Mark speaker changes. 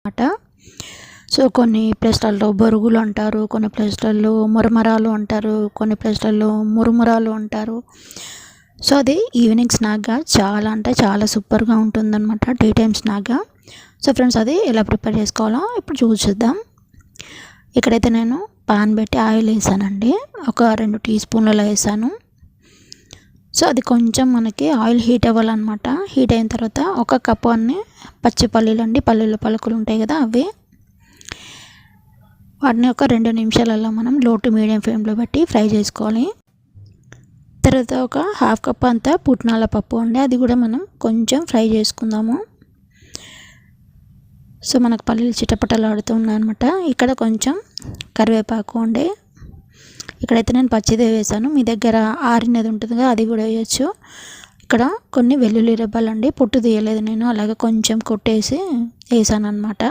Speaker 1: అన్నమాట. సో కొన్ని ప్లేస్లలో బొరుగులు అంటారు, కొన్ని ప్లేస్లలో మురమరాలు అంటారు, కొన్ని ప్లేస్లలో మురుమురాలు అంటారు. సో అది ఈవినింగ్ స్నాక్గా చాలా అంటే చాలా సూపర్గా ఉంటుందన్నమాట, టీ టైమ్ స్నాక్గా. సో ఫ్రెండ్స్, అది ఎలా ప్రిపేర్ చేసుకోవాలో ఇప్పుడు చూద్దాం. ఇక్కడైతే నేను పాన్ పెట్టి ఆయిల్ వేసానండి, ఒక 2 టీ స్పూన్లలో వేసాను. సో అది కొంచెం మనకి ఆయిల్ హీట్ అవ్వాలన్నమాట. హీట్ అయిన తర్వాత ఒక కప్పు అన్ని పచ్చి పల్లీలు అండి, పల్లీల పలుకులు ఉంటాయి కదా అవి, వాటిని ఒక 2 నిమిషాలలో మనం లో టు మీడియం ఫ్లేమ్లో పెట్టి ఫ్రై చేసుకోవాలి. తర్వాత ఒక హాఫ్ కప్ అంతా పుట్నాల పప్పు అండి, అది కూడా మనం కొంచెం ఫ్రై చేసుకుందాము. సో మనకు పల్లీలు చిటపటలు ఆడుతూ ఉన్నాయన్నమాట. ఇక్కడ కొంచెం కరివేపాకు అండి, ఇక్కడైతే నేను పచ్చిదే వేసాను, మీ దగ్గర ఆరినది ఉంటుంది కదా అది కూడా వేయచ్చు. ఇక్కడ కొన్ని వెల్లుల్లి రెబ్బలు అండి, పొట్టు తీయలేదు నేను, అలాగే కొంచెం కొట్టేసి వేసాను అనమాట.